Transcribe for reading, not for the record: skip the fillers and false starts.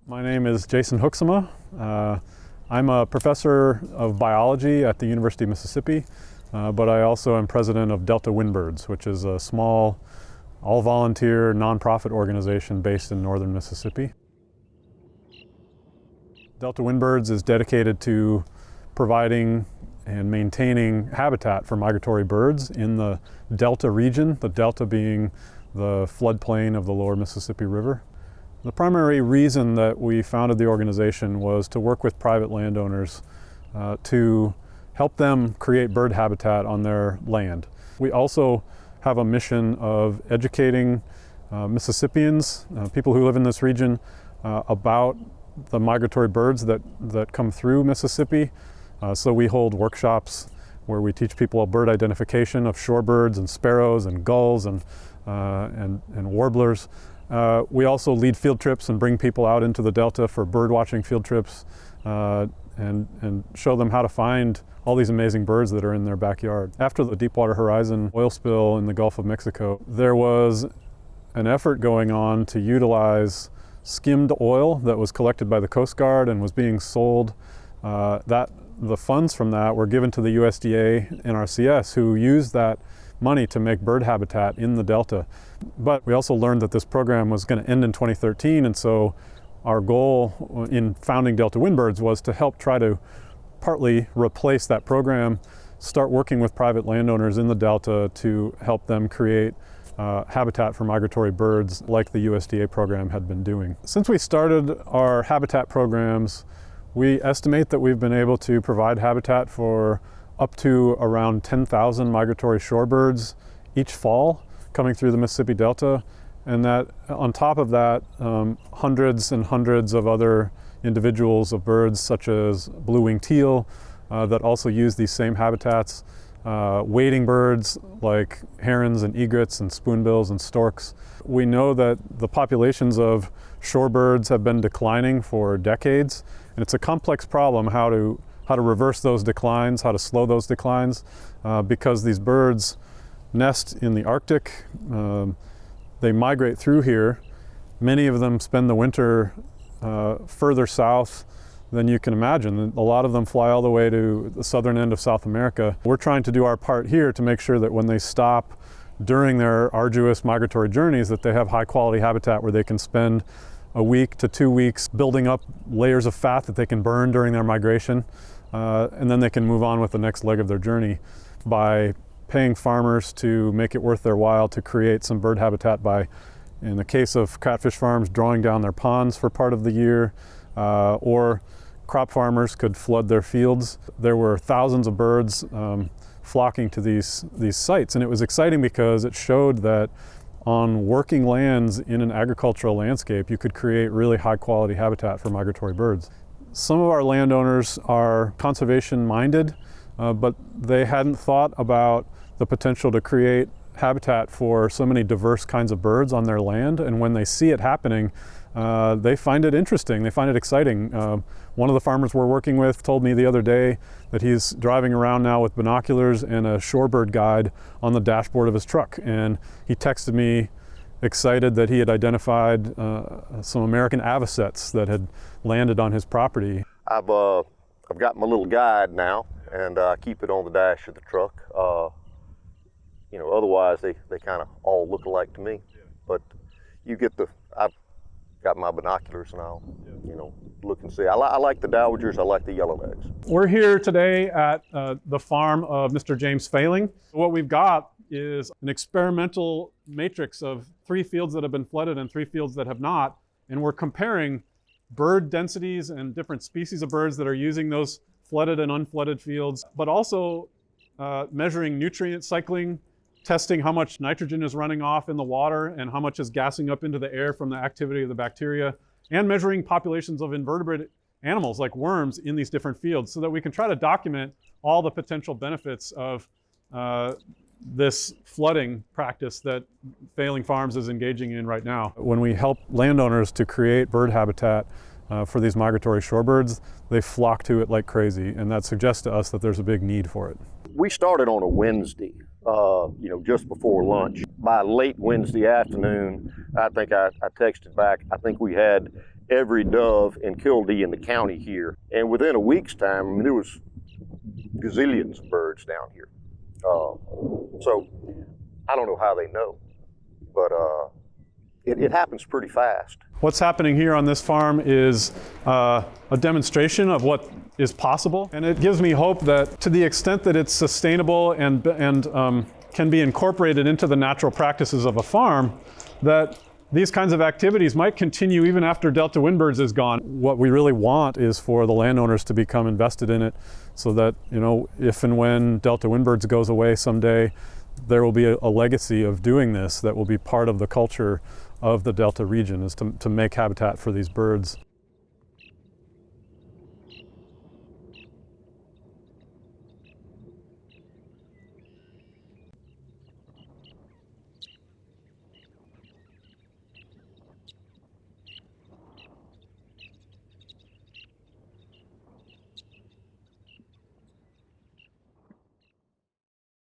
My name is Jason Hoeksema. I'm a professor of biology at the University of Mississippi, but I also am president of Delta Windbirds, which is a small, all-volunteer, nonprofit organization based in northern Mississippi. Delta Windbirds is dedicated to providing and maintaining habitat for migratory birds in the Delta region, the Delta being the floodplain of the lower Mississippi River. The primary reason that we founded the organization was to work with private landowners to help them create bird habitat on their land. We also have a mission of educating Mississippians, people who live in this region, about the migratory birds that come through Mississippi. So we hold workshops where we teach people bird identification of shorebirds and sparrows and gulls and warblers. We also lead field trips and bring people out into the Delta for bird watching field trips and show them how to find all these amazing birds that are in their backyard. After the Deepwater Horizon oil spill in the Gulf of Mexico, there was an effort going on to utilize skimmed oil that was collected by the Coast Guard and was being sold. The funds from that were given to the USDA NRCS, who used that money to make bird habitat in the Delta. But we also learned that this program was going to end in 2013, and so our goal in founding Delta Windbirds was to help try to partly replace that program, start working with private landowners in the Delta to help them create habitat for migratory birds like the USDA program had been doing. Since we started our habitat programs, we estimate that we've been able to provide habitat for up to around 10,000 migratory shorebirds each fall coming through the Mississippi Delta, and that on top of that, hundreds and hundreds of other individuals of birds such as blue-winged teal that also use these same habitats, wading birds like herons and egrets and spoonbills and storks. We know that the populations of shorebirds have been declining for decades, and it's a complex problem how to reverse those declines, how to slow those declines, because these birds nest in the Arctic. They migrate through here. Many of them spend the winter further south than you can imagine. A lot of them fly all the way to the southern end of South America. We're trying to do our part here to make sure that when they stop during their arduous migratory journeys, that they have high quality habitat where they can spend a week to 2 weeks building up layers of fat that they can burn during their migration. And then they can move on with the next leg of their journey by paying farmers to make it worth their while to create some bird habitat by, in the case of catfish farms, drawing down their ponds for part of the year, or crop farmers could flood their fields. There were thousands of birds flocking to these sites, and it was exciting because it showed that on working lands in an agricultural landscape, you could create really high quality habitat for migratory birds. Some of our landowners are conservation minded, but they hadn't thought about the potential to create habitat for so many diverse kinds of birds on their land. And when they see it happening, they find it interesting, they find it exciting. One of the farmers we're working with told me the other day that he's driving around now with binoculars and a shorebird guide on the dashboard of his truck. And he texted me excited that he had identified some American avocets that had landed on his property. I've got my little guide now, and I keep it on the dash of the truck. Otherwise they kind of all look alike to me. But I've got my binoculars and I'll, look and see. I like the dowagers, I like the yellowlegs. We're here today at the farm of Mr. James Failing. What we've got is an experimental matrix of 3 fields that have been flooded and 3 fields that have not, and we're comparing bird densities and different species of birds that are using those flooded and unflooded fields, but also measuring nutrient cycling, testing how much nitrogen is running off in the water and how much is gassing up into the air from the activity of the bacteria, and measuring populations of invertebrate animals like worms in these different fields so that we can try to document all the potential benefits of this flooding practice that Failing Farms is engaging in right now. When we help landowners to create bird habitat for these migratory shorebirds, they flock to it like crazy, and that suggests to us that there's a big need for it. We started on a Wednesday, just before lunch. By late Wednesday afternoon, I think I texted back, I think we had every dove and killdeer in the county here. And within a week's time, I mean, there was gazillions of birds down here. So I don't know how they know, but it happens pretty fast. What's happening here on this farm is a demonstration of what is possible, and it gives me hope that to the extent that it's sustainable and can be incorporated into the natural practices of a farm, that these kinds of activities might continue even after Delta Windbirds is gone. What we really want is for the landowners to become invested in it so that, you know, if and when Delta Windbirds goes away someday, there will be a legacy of doing this that will be part of the culture of the Delta region, is to make habitat for these birds.